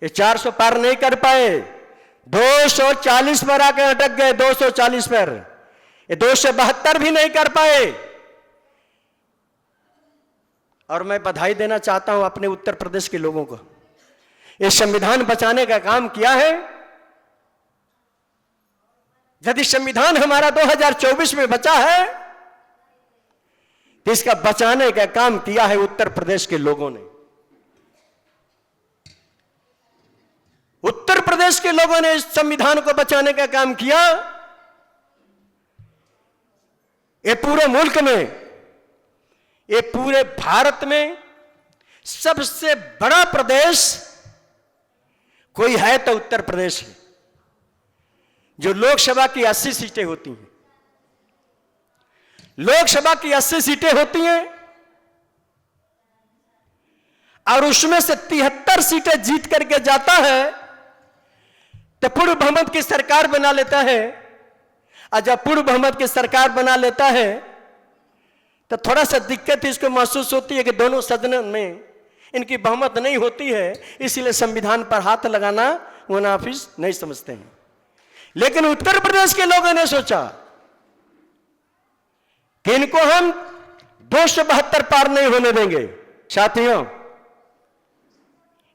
ये 400 पार नहीं कर पाए, 240 पर आके अटक गए, 240 पर। ये 272 भी नहीं कर पाए। और मैं बधाई देना चाहता हूं अपने उत्तर प्रदेश के लोगों को। ये संविधान बचाने का काम किया है। यदि संविधान हमारा 2024 में बचा है तो इसका बचाने का काम किया है उत्तर प्रदेश के लोगों ने। उत्तर प्रदेश के लोगों ने इस संविधान को बचाने का काम किया। ये पूरे मुल्क में, ये पूरे भारत में सबसे बड़ा प्रदेश कोई है तो उत्तर प्रदेश है, जो लोकसभा की 80 सीटें होती हैं। लोकसभा की 80 सीटें होती हैं और उसमें से 73 सीटें जीत करके जाता है तो पूर्व बहुमत की सरकार बना लेता है। और जब पूर्व बहुमत की सरकार बना लेता है तो थोड़ा सा दिक्कत इसको महसूस होती है कि दोनों सदनों में इनकी बहुमत नहीं होती है, इसलिए संविधान पर हाथ लगाना वो नाफिज नहीं समझते हैं। लेकिन उत्तर प्रदेश के लोगों ने सोचा कि इनको हम 272 पार नहीं होने देंगे। साथियों,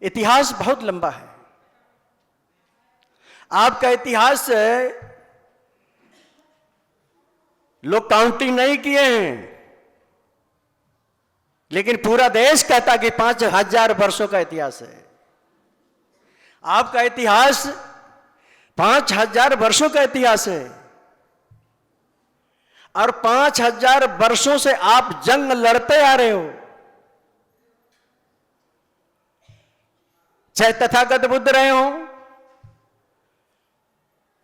इतिहास बहुत लंबा है। आपका इतिहास लोग काउंटिंग नहीं किए हैं, लेकिन पूरा देश कहता कि 5000 वर्षों का इतिहास है। आपका इतिहास 5000 वर्षों का इतिहास है और 5000 वर्षों से आप जंग लड़ते आ रहे हो। चाहे तथागत बुद्ध रहे हो,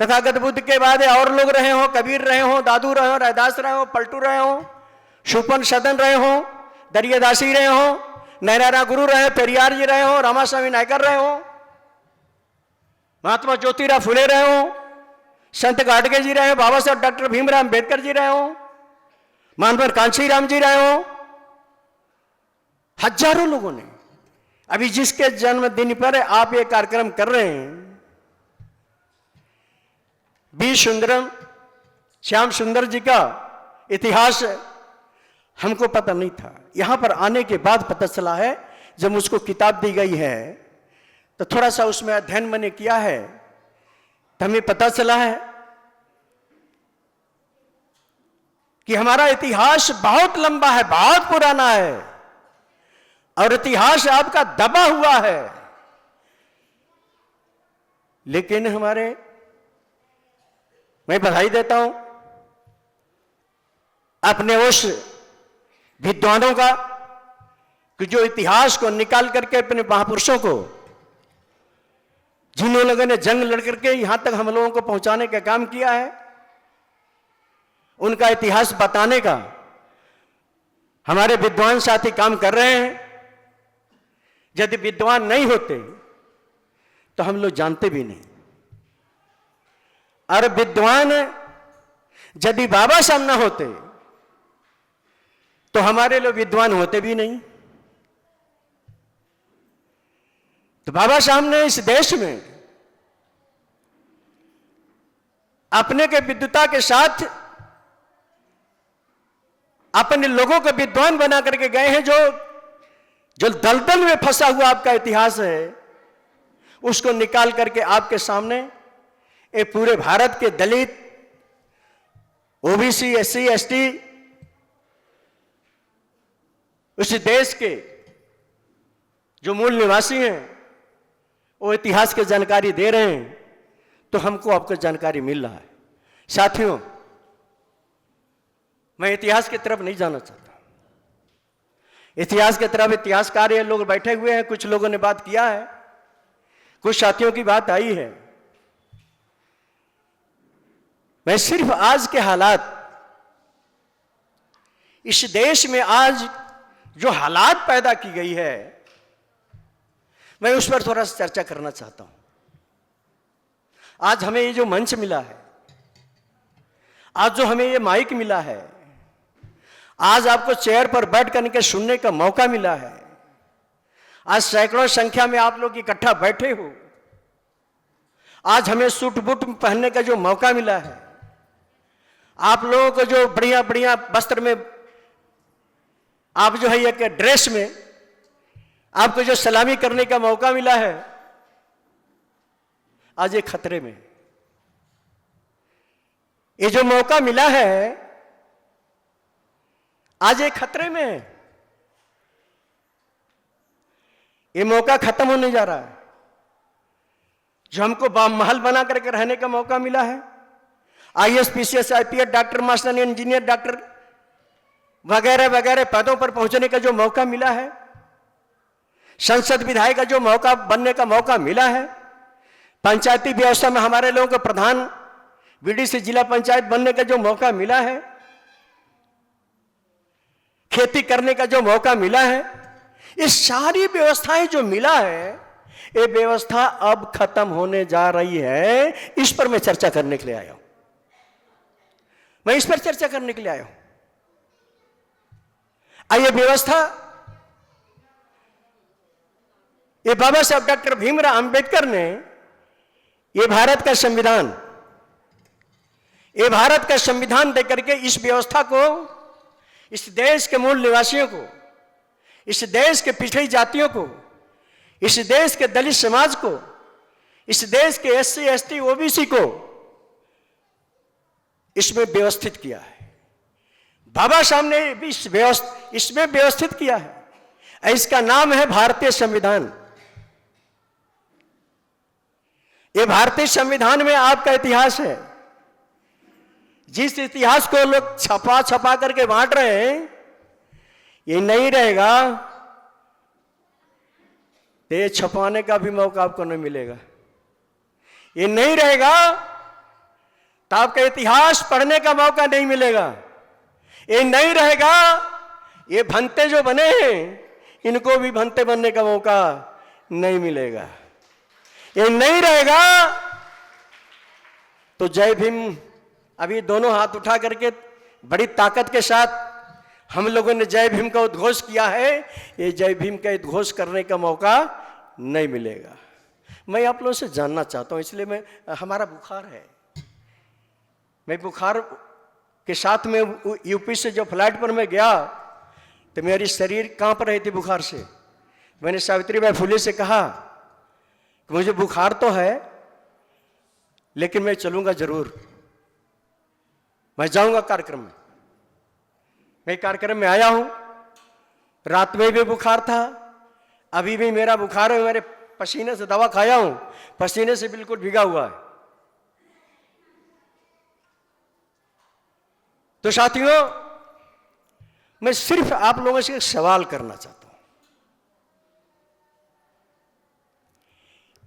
तथागत बुद्ध के बाद और लोग रहे हो, कबीर रहे हो, दादू रहे हो, रैदास रहे हो, पलटू रहे हो, शूपन सदन रहे हो, दरियादासी रहे हो, नैराना गुरु रहे हो, पेरियार जी रहे हो, रामास्वामी नायकर रहे हो, महात्मा ज्योतिराव फुले रहे हो, संत गाडगे जी रहे हो, बाबा साहब डॉक्टर भीमराव अंबेडकर जी रहे हो, महात्मा कांशीराम जी रहे हो। हजारों लोगों ने, अभी जिसके जन्मदिन पर आप ये कार्यक्रम कर रहे हैं, बी सुंदरम श्याम सुंदर जी का इतिहास हमको पता नहीं था। यहां पर आने के बाद पता चला है, जब मुझको किताब दी गई है तो थोड़ा सा उसमें अध्ययन मैंने किया है तो हमें पता चला है कि हमारा इतिहास बहुत लंबा है, बहुत पुराना है और इतिहास आपका दबा हुआ है। लेकिन मैं बधाई देता हूं अपने उस विद्वानों का कि जो इतिहास को निकाल करके अपने महापुरुषों को, जिन लोगों ने जंग लड़ करके यहां तक हम लोगों को पहुंचाने का काम किया है, उनका इतिहास बताने का हमारे विद्वान साथी काम कर रहे हैं। यदि विद्वान नहीं होते तो हम लोग जानते भी नहीं। और विद्वान यदि बाबा साहब ना होते तो हमारे लोग विद्वान होते भी नहीं। तो बाबा साहब ने इस देश में अपने के विद्वता के साथ अपने लोगों को विद्वान बना करके गए हैं। जो दलदल में फंसा हुआ आपका इतिहास है, उसको निकाल करके आपके सामने ये पूरे भारत के दलित, ओबीसी, एससी, एसटी, उस देश के जो मूल निवासी हैं वो इतिहास की जानकारी दे रहे हैं, तो हमको आपको जानकारी मिल रहा है। साथियों, मैं इतिहास की तरफ नहीं जाना चाहता। इतिहास की तरफ इतिहासकार ये लोग बैठे हुए हैं, कुछ लोगों ने बात किया है, कुछ साथियों की बात आई है। मैं सिर्फ आज के हालात, इस देश में आज जो हालात पैदा की गई है, मैं उस पर थोड़ा सा चर्चा करना चाहता हूं। आज हमें ये जो मंच मिला है, आज जो हमें ये माइक मिला है, आज आपको चेयर पर बैठ करके सुनने का मौका मिला है, आज सैकड़ों संख्या में आप लोग इकट्ठा बैठे हो। आज हमें सूट बूट पहनने का जो मौका मिला है, आप लोगों को जो बढ़िया बढ़िया वस्त्र में, आप जो है एक ड्रेस में आपको जो सलामी करने का मौका मिला है, आज ये खतरे में। ये जो मौका मिला है आज ये खतरे में है। ये मौका खत्म होने जा रहा है। जो हमको महल बना करके रहने का मौका मिला है, IAS, PCS, IPS, doctor, master, engineer, doctor वगैरह वगैरह पदों पर पहुंचने का जो मौका मिला है, संसद विधायक का जो मौका बनने का मौका मिला है, पंचायती व्यवस्था में हमारे लोगों को प्रधान बीडीसी जिला पंचायत बनने का जो मौका मिला है, खेती करने का जो मौका मिला है, ये सारी व्यवस्थाएं जो मिला है, ये व्यवस्था अब खत्म होने जा रही है। इस पर मैं चर्चा करने के लिए आया हूं। मैं इस पर चर्चा करने के लिए आया हूं। आइए, व्यवस्था, ये बाबा साहब डॉक्टर भीमराव अंबेडकर ने ये भारत का संविधान, ये भारत का संविधान देकर के इस व्यवस्था को, इस देश के मूल निवासियों को, इस देश के पिछड़ी जातियों को, इस देश के दलित समाज को, इस देश के एससी, एसटी, ओबीसी को इसमें व्यवस्थित किया है। बाबा साहब ने भी इसमें व्यवस्थित किया है। इसका नाम है भारतीय संविधान। ये भारतीय संविधान में आपका इतिहास है। जिस इतिहास को लोग छपा छपा करके बांट रहे हैं, ये नहीं रहेगा तो ये छपाने का भी मौका आपको नहीं मिलेगा। ये नहीं रहेगा तो आपका इतिहास पढ़ने का मौका नहीं मिलेगा। ये नहीं रहेगा, ये भंते जो बने हैं इनको भी भंते बनने का मौका नहीं मिलेगा। ये नहीं रहेगा तो जय भीम, अभी दोनों हाथ उठा करके बड़ी ताकत के साथ हम लोगों ने जय भीम का उद्घोष किया है, ये जय भीम का उद्घोष करने का मौका नहीं मिलेगा। मैं आप लोगों से जानना चाहता हूं, इसलिए हमारा बुखार है। मैं बुखार के साथ में यूपी से जो फ्लाइट पर मैं गया तो मेरी शरीर कांप रही थी बुखार से। मैंने सावित्रीबाई फुले से कहा कि मुझे बुखार तो है लेकिन मैं चलूंगा जरूर, मैं जाऊंगा कार्यक्रम में। मैं कार्यक्रम में आया हूं, रात में भी बुखार था, अभी भी मेरा बुखार है। मेरे पसीने से दवा खाया हूं, पसीने से बिल्कुल भीगा हुआ है। तो साथियों, मैं सिर्फ आप लोगों से एक सवाल करना चाहता हूं।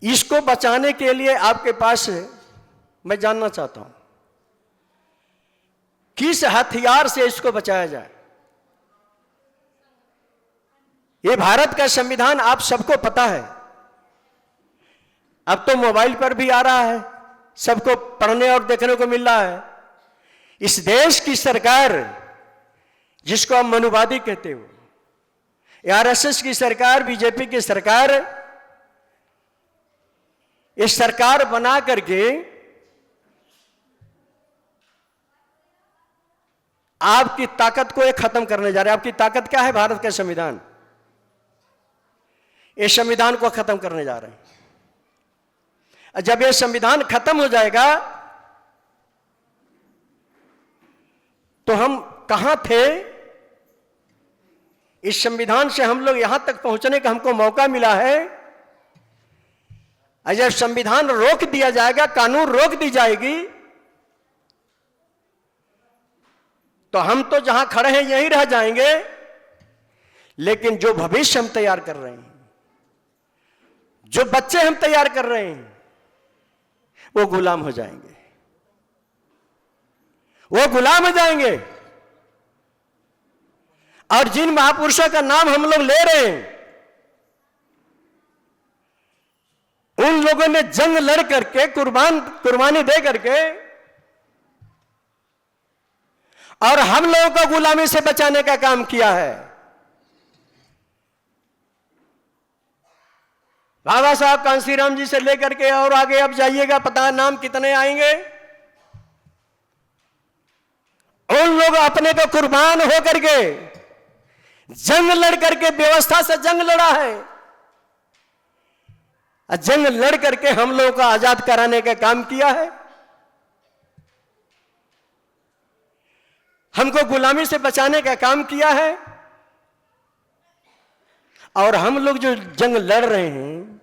इसको बचाने के लिए आपके पास मैं जानना चाहता हूं किस हथियार से इसको बचाया जाए। ये भारत का संविधान आप सबको पता है, अब तो मोबाइल पर भी आ रहा है, सबको पढ़ने और देखने को मिल रहा है। इस देश की सरकार, जिसको आप मनुवादी कहते हो, आरएसएस की सरकार, बीजेपी की सरकार, ये सरकार बना करके आपकी ताकत को ये खत्म करने जा रहे हैं। आपकी ताकत क्या है? भारत का संविधान। ये संविधान को खत्म करने जा रहे हैं। जब ये संविधान खत्म हो जाएगा तो हम कहां थे? इस संविधान से हम लोग यहां तक पहुंचने का हमको मौका मिला है। जब संविधान रोक दिया जाएगा, कानून रोक दी जाएगी, तो हम तो जहां खड़े हैं यहीं रह जाएंगे, लेकिन जो भविष्य हम तैयार कर रहे हैं, जो बच्चे हम तैयार कर रहे हैं, वो गुलाम हो जाएंगे। वो गुलाम हो जाएंगे। और जिन महापुरुषों का नाम हम लोग ले रहे हैं, उन लोगों ने जंग लड़ करके, कुर्बानी दे करके, और हम लोगों को गुलामी से बचाने का काम किया है। बाबा साहब कांसीराम जी से लेकर के और आगे अब जाइएगा, पता है नाम कितने आएंगे। उन लोग अपने को कुर्बान होकर के जंग लड़ करके व्यवस्था से जंग लड़ा है, जंग लड़ करके हम लोगों को आजाद कराने का काम किया है। हमको गुलामी से बचाने का काम किया है। और हम लोग जो जंग लड़ रहे हैं,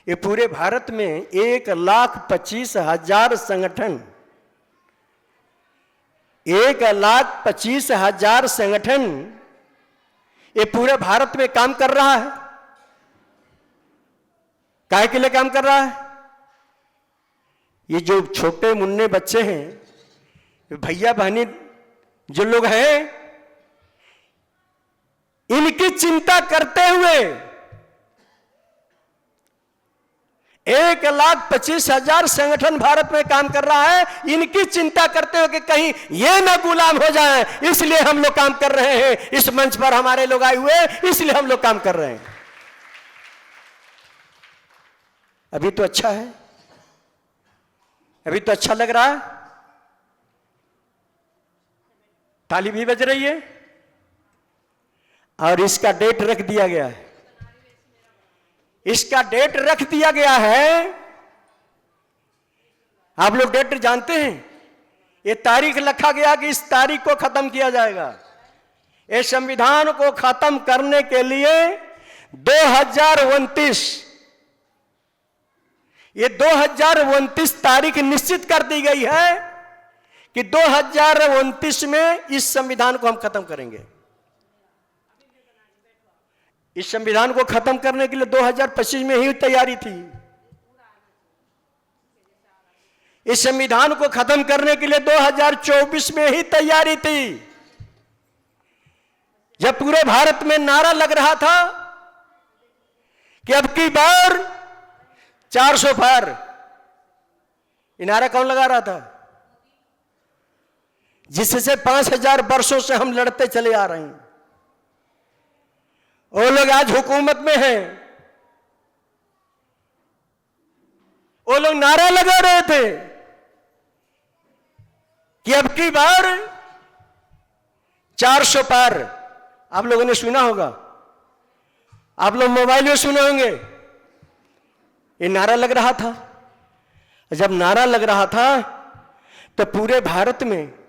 ये पूरे भारत में 1,25,000 संगठन, 1,25,000 संगठन ये पूरे भारत में काम कर रहा है। काहे के लिए काम कर रहा है? ये जो छोटे मुन्ने बच्चे हैं, भैया बहनी जो लोग हैं, इनकी चिंता करते हुए 1,25,000 संगठन भारत में काम कर रहा है। इनकी चिंता करते हुए कि कहीं ये ना गुलाम हो जाए, इसलिए हम लोग काम कर रहे हैं। इस मंच पर हमारे लोग आए हुए, इसलिए हम लोग काम कर रहे हैं। अभी तो अच्छा है, अभी तो अच्छा लग रहा है, ताली भी बज रही है। और इसका डेट रख दिया गया है, इसका डेट रख दिया गया है। आप लोग डेट जानते हैं, ये तारीख लिखा गया कि इस तारीख को खत्म किया जाएगा। ये संविधान को खत्म करने के लिए 2029, ये 2029 तारीख निश्चित कर दी गई है कि 2029 में इस संविधान को हम खत्म करेंगे। इस संविधान को खत्म करने के लिए 2025 में ही तैयारी थी। इस संविधान को खत्म करने के लिए 2024 में ही तैयारी थी। जब पूरे भारत में नारा लग रहा था कि अब की बार 400 पार, ये नारा कौन लगा रहा था? जिससे 5,000 वर्षों से हम लड़ते चले आ रहे हैं। वो लोग आज हुकूमत में हैं, वो लोग नारा लगा रहे थे कि अब की बार 400 पार। आप लोगों ने सुना होगा, आप लोग मोबाइल में सुने होंगे, ये नारा लग रहा था। जब नारा लग रहा था तो पूरे भारत में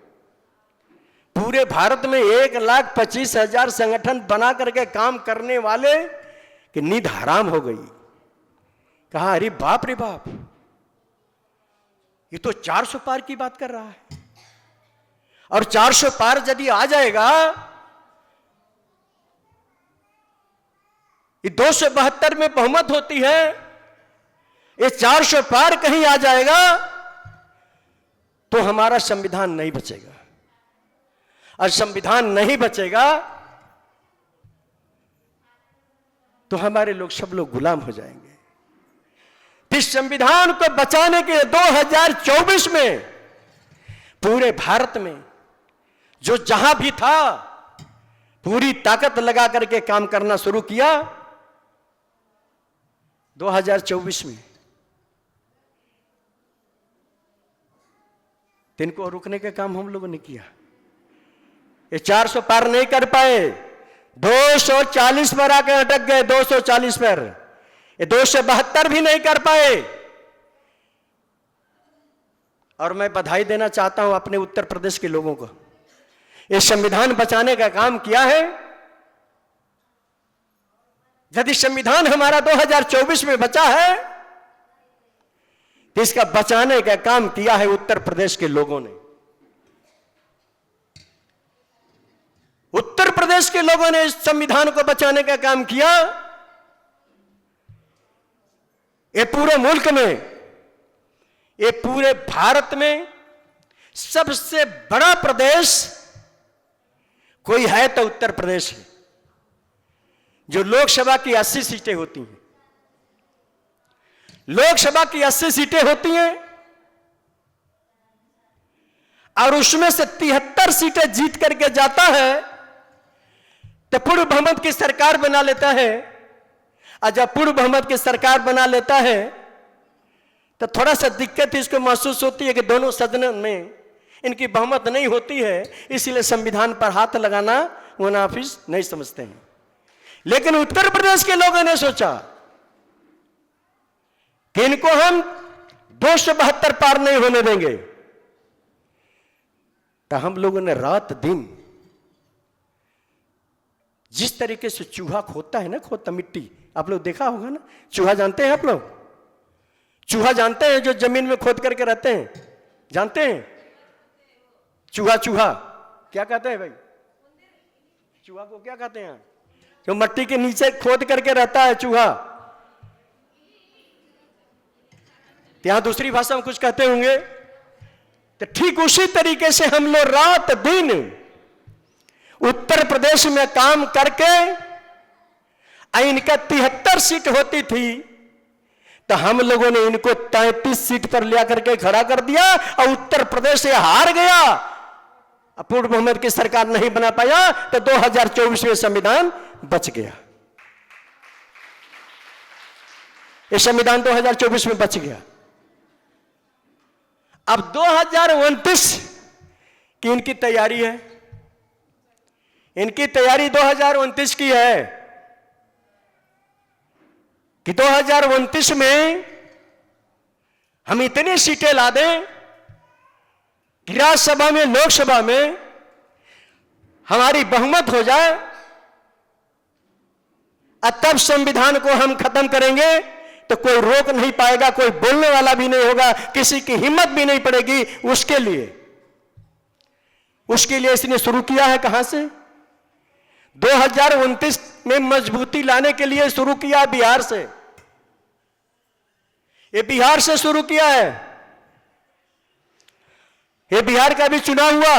1,25,000 संगठन बना करके काम करने वाले की नींद हराम हो गई। कहा अरे बाप रे बाप, ये तो 400 पार की बात कर रहा है। और 400 पार यदि आ जाएगा, ये 272 में बहुमत होती है, ये 400 पार कहीं आ जाएगा तो हमारा संविधान नहीं बचेगा। और संविधान नहीं बचेगा तो हमारे लोग सब लोग गुलाम हो जाएंगे। इस संविधान को बचाने के लिए 2024 में पूरे भारत में जो जहां भी था, पूरी ताकत लगा करके काम करना शुरू किया। 2024 में इनको रुकने का काम हम लोगों ने किया। ये 400 पार नहीं कर पाए, 240 पर आकर अटक गए। 240 पर, ये 272 भी नहीं कर पाए। और मैं बधाई देना चाहता हूं अपने उत्तर प्रदेश के लोगों को, ये संविधान बचाने का काम किया है। यदि संविधान हमारा 2024 में बचा है तो इसका बचाने का काम किया है उत्तर प्रदेश के लोगों ने। उत्तर प्रदेश के लोगों ने इस संविधान को बचाने का काम किया। ये पूरे मुल्क में, ये पूरे भारत में सबसे बड़ा प्रदेश कोई है तो उत्तर प्रदेश है, जो लोकसभा की 80 सीटें होती हैं। लोकसभा की 80 सीटें होती हैं और उसमें से 73 सीटें जीत करके जाता है तो पूर्ण बहुमत की सरकार बना लेता है। और जब पूर्ण बहुमत की सरकार बना लेता है तो थोड़ा सा दिक्कत इसको महसूस होती है कि दोनों सदन में इनकी बहुमत नहीं होती है, इसीलिए संविधान पर हाथ लगाना वो नाफिज नहीं समझते हैं। लेकिन उत्तर प्रदेश के लोगों ने सोचा कि इनको हम 272 पार नहीं होने देंगे, तो हम लोगों ने रात दिन जिस तरीके से चूहा खोदता है ना, खोदता मिट्टी, आप लोग देखा होगा ना, चूहा जानते हैं आप लोग? चूहा जानते हैं जो जमीन में खोद करके रहते हैं, जानते हैं? चूहा, चूहा क्या कहते हैं भाई? चूहा को क्या कहते हैं? जो मट्टी के नीचे खोद करके रहता है चूहा। यहां दूसरी भाषा में कुछ कहते होंगे। तो ठीक उसी तरीके से हम लोग रात दिन उत्तर प्रदेश में काम करके इनका 73 सीट होती थी, तो हम लोगों ने इनको 33 सीट पर ले करके खड़ा कर दिया और उत्तर प्रदेश से हार गया। पूर्ण बहुमत की सरकार नहीं बना पाया तो 2024 में संविधान बच गया। ये संविधान 2024 में बच गया। अब 2029 की इनकी तैयारी है। इनकी तैयारी 2029 की है कि 2029 में हम इतनी सीटें ला दें कि राज्यसभा में, लोकसभा में हमारी बहुमत हो जाए, और तब संविधान को हम खत्म करेंगे तो कोई रोक नहीं पाएगा, कोई बोलने वाला भी नहीं होगा, किसी की हिम्मत भी नहीं पड़ेगी। उसके लिए इसने शुरू किया है कहां से? 2029 में मजबूती लाने के लिए शुरू किया बिहार से। ये बिहार से शुरू किया है। ये बिहार का भी चुनाव हुआ।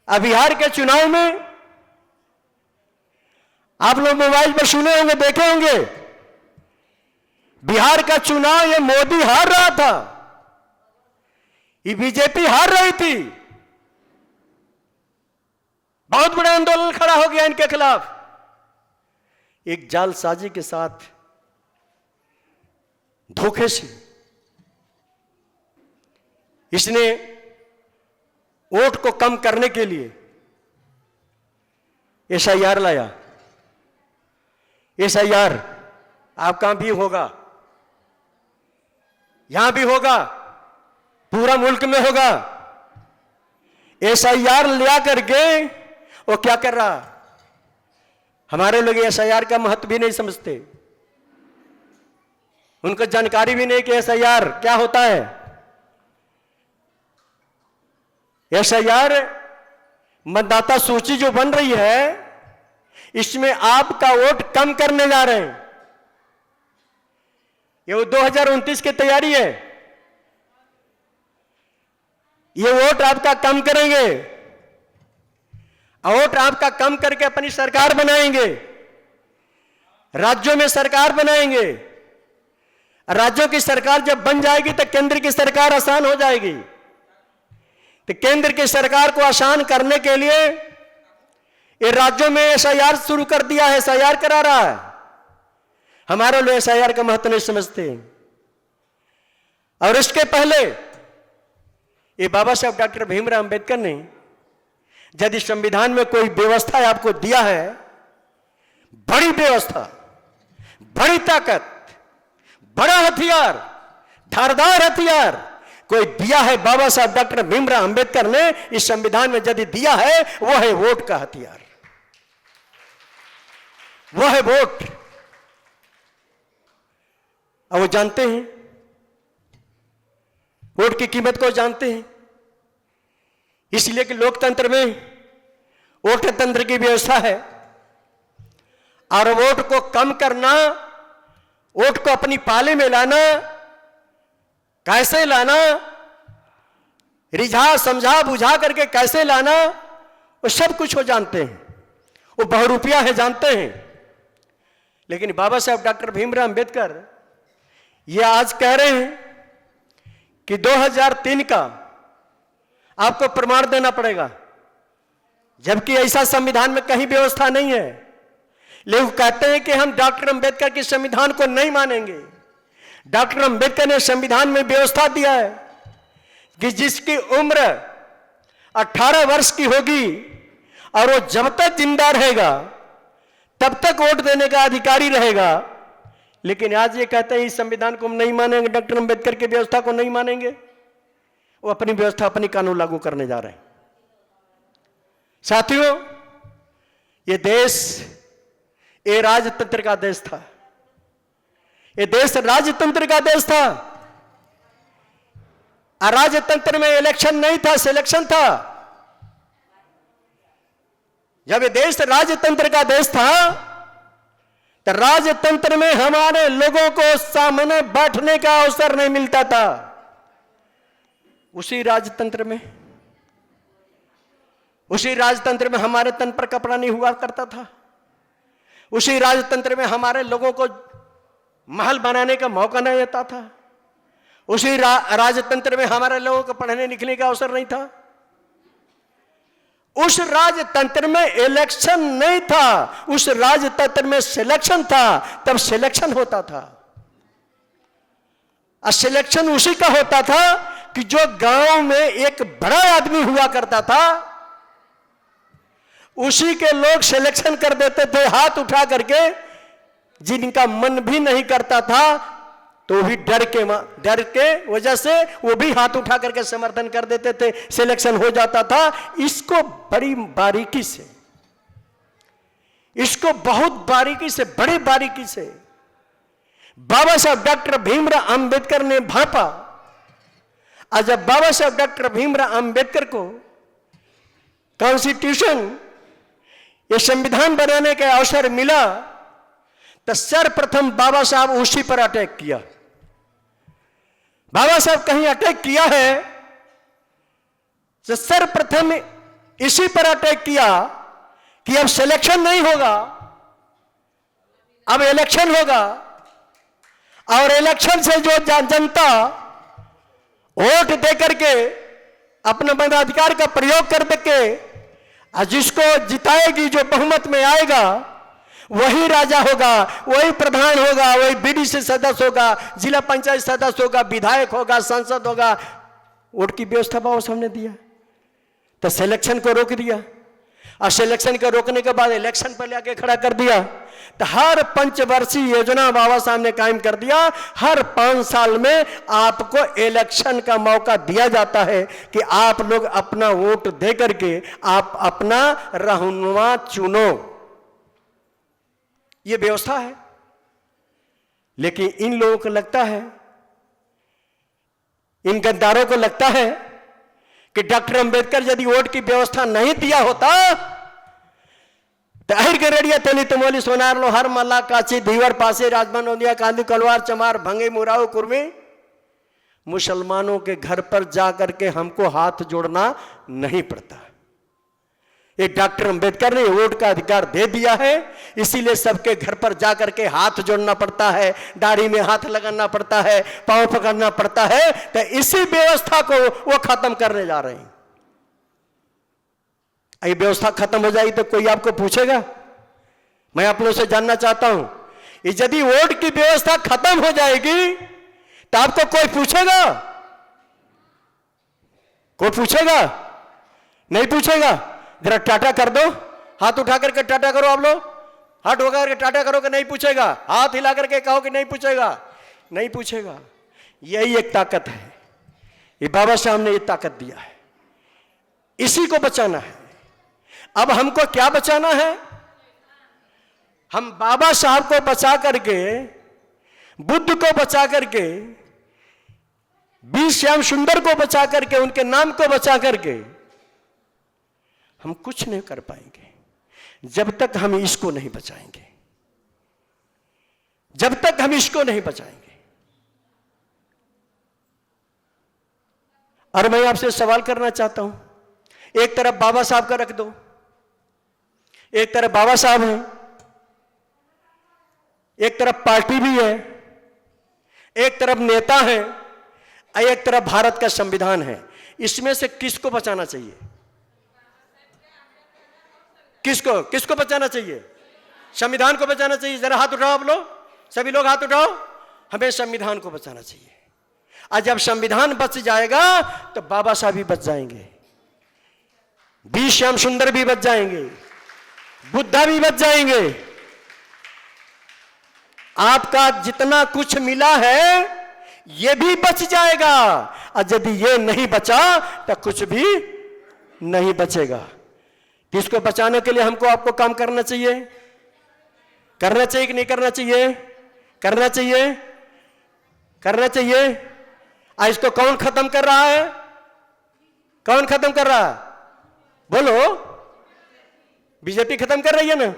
अब बिहार के चुनाव में आप लोग मोबाइल पर सुने होंगे, देखे होंगे, बिहार का चुनाव ये मोदी हार रहा था, ये बीजेपी हार रही थी। बहुत बड़ा आंदोलन खड़ा हो गया इनके खिलाफ। एक जालसाजी के साथ, धोखे से इसने वोट को कम करने के लिए एसआईआर लाया। एसआईआर आपका भी होगा, यहां भी होगा, पूरा मुल्क में होगा। एसआईआर लिया करके वो क्या कर रहा? हमारे लोग एसआईआर का महत्व भी नहीं समझते, उनको जानकारी भी नहीं कि एसआईआर क्या होता है। एसआईआर मतदाता सूची जो बन रही है, इसमें आपका वोट कम करने जा रहे हैं। ये 2029 की तैयारी है। ये वोट आपका कम करेंगे, वोट आपका कम करके अपनी सरकार बनाएंगे, राज्यों में सरकार बनाएंगे। राज्यों की सरकार जब बन जाएगी तो केंद्र की सरकार आसान हो जाएगी। तो केंद्र की सरकार को आसान करने के लिए ये राज्यों में एसआईआर शुरू कर दिया है, एसआईआर करा रहा है। हमारे लोग एसआईआर का महत्व नहीं समझते। और इसके पहले ये बाबा साहब डॉक्टर भीमराव अंबेडकर ने यदि संविधान में कोई व्यवस्था आपको दिया है, बड़ी व्यवस्था, बड़ी ताकत, बड़ा हथियार, धारदार हथियार कोई दिया है, बाबा साहब डॉक्टर भीमराव अंबेडकर ने इस संविधान में यदि दिया है, वो है वोट का हथियार, वो है वोट। और वो जानते हैं, वोट की कीमत को जानते हैं। इसलिए कि लोकतंत्र में वोट तंत्र की व्यवस्था है, और वोट को कम करना, वोट को अपनी पाले में लाना, कैसे लाना, रिझा समझा बुझा करके कैसे लाना, वो सब कुछ वो जानते हैं। वो बहुरूपिया है, जानते हैं। लेकिन बाबा साहब डॉक्टर भीमराव अंबेडकर ये आज कह रहे हैं कि 2003 का आपको प्रमाण देना पड़ेगा, जबकि ऐसा संविधान में कहीं व्यवस्था नहीं है। लोग कहते हैं कि हम डॉक्टर अंबेडकर के संविधान को नहीं मानेंगे। डॉक्टर अंबेडकर ने संविधान में व्यवस्था दिया है कि जिसकी उम्र 18 वर्ष की होगी और वो जब तक जिंदा रहेगा तब तक वोट देने का अधिकारी रहेगा। लेकिन आज ये कहते हैं इस संविधान को हम नहीं मानेंगे, डॉक्टर अंबेडकर की व्यवस्था को नहीं मानेंगे। वो अपनी व्यवस्था, अपनी कानून लागू करने जा रहे हैं। साथियों, ये देश ये राजतंत्र का देश था। ये देश राजतंत्र का देश था। राजतंत्र में इलेक्शन नहीं था, सिलेक्शन था। जब ये देश राजतंत्र का देश था तो राजतंत्र में हमारे लोगों को सामने बैठने का अवसर नहीं मिलता था। उसी राजतंत्र में हमारे तन पर कपड़ा नहीं हुआ करता था। उसी राजतंत्र में हमारे लोगों को महल बनाने का मौका नहीं देता था। उसी राजतंत्र में हमारे लोगों को पढ़ने लिखने का अवसर नहीं था। उस राजतंत्र में इलेक्शन नहीं था, उस राजतंत्र में सिलेक्शन था। तब सिलेक्शन होता था। और सिलेक्शन उसी का होता था कि जो गांव में एक बड़ा आदमी हुआ करता था, उसी के लोग सिलेक्शन कर देते थे हाथ उठा करके। जिनका मन भी नहीं करता था तो भी डर के वजह से वो भी हाथ उठा करके समर्थन कर देते थे, सिलेक्शन हो जाता था। इसको बड़ी बारीकी से, इसको बहुत बारीकी से, बड़ी बारीकी से बाबा साहब डॉक्टर भीमराव अंबेडकर ने भांपा। और जब बाबा साहब डॉक्टर भीमराव अंबेडकर को कॉन्स्टिट्यूशन, ये संविधान बनाने का अवसर मिला, तो सर्वप्रथम बाबा साहब उसी पर अटैक किया। बाबा साहब कहीं अटैक किया है तो सर्वप्रथम इसी पर अटैक किया कि अब सिलेक्शन नहीं होगा, अब इलेक्शन होगा। और इलेक्शन से जो जनता वोट दे करके अपने मताधिकार का प्रयोग कर के जिसको जिताएगी, जो बहुमत में आएगा, वही राजा होगा, वही प्रधान होगा, वही बीडीसी सदस्य होगा, जिला पंचायत सदस्य होगा, विधायक होगा, सांसद होगा। वोट की व्यवस्था बाबा साहब ने दिया तो सिलेक्शन को रोक दिया। और सिलेक्शन को रोकने के बाद इलेक्शन पर लेके खड़ा कर दिया। तो हर पंचवर्षीय योजना बाबा साहब ने कायम कर दिया। हर 5 साल में आपको इलेक्शन का मौका दिया जाता है कि आप लोग अपना वोट दे करके आप अपना रहनुमा चुनो। ये व्यवस्था है। लेकिन इन लोगों को लगता है, इन गद्दारों को लगता है कि डॉक्टर अंबेडकर यदि वोट की व्यवस्था नहीं दिया होता तो अहिर गरेडिया तेली तमोली सोनार लोहार मल्ला काची धीवर पासे राजमान नोदिया कांदी कलवार चमार भंगे मुराऊ कुर्मी मुसलमानों के घर पर जाकर के हमको हाथ जोड़ना नहीं पड़ता। ये डॉक्टर अंबेडकर ने वोट का अधिकार दे दिया है, इसीलिए सबके घर पर जाकर के हाथ जोड़ना पड़ता है, दाढ़ी में हाथ लगाना पड़ता है, पांव पकड़ना पड़ता है। तो इसी व्यवस्था को वो खत्म करने जा रहे हैं। ये व्यवस्था खत्म हो जाएगी तो कोई आपको पूछेगा? मैं आप लोगों से जानना चाहता हूं, यदि वोट की व्यवस्था खत्म हो जाएगी तो आपको कोई पूछेगा? कोई पूछेगा? नहीं पूछेगा। जरा टाटा कर दो, हाथ उठा करके टाटा करो। आप लोग हाथ उठा करके टाटा करो कि नहीं पूछेगा? हाथ हिला करके कहो कि नहीं पूछेगा। नहीं पूछेगा। यही एक ताकत है। ये बाबा साहब ने ये ताकत दिया है, इसी को बचाना है। अब हमको क्या बचाना है? हम बाबा साहब को बचा करके, बुद्ध को बचा करके, बी श्याम सुंदर को बचा करके, उनके नाम को बचा करके हम कुछ नहीं कर पाएंगे जब तक हम इसको नहीं बचाएंगे। जब तक हम इसको नहीं बचाएंगे। और मैं आपसे सवाल करना चाहता हूं, एक तरफ बाबा साहब का रख दो, एक तरफ बाबा साहब हैं, एक तरफ पार्टी भी है, एक तरफ नेता है, एक तरफ भारत का संविधान है। इसमें से किसको बचाना चाहिए? किसको बचाना चाहिए? संविधान को बचाना चाहिए। जरा हाथ उठाओ आप लोग, सभी लोग हाथ उठाओ। हमें संविधान को बचाना चाहिए। और जब संविधान बच जाएगा तो बाबा साहब भी बच जाएंगे, बी श्याम सुंदर भी बच जाएंगे, बुद्धा भी बच जाएंगे। आपका जितना कुछ मिला है ये भी बच जाएगा, और यदि ये नहीं बचा तो कुछ भी नहीं बचेगा। तो इसको बचाने के लिए हमको आपको काम करना चाहिए। करना चाहिए कि नहीं करना चाहिए? करना चाहिए, करना चाहिए। आज इसको कौन खत्म कर रहा है? कौन खत्म कर रहा है? बोलो। बीजेपी खत्म कर रही है ना।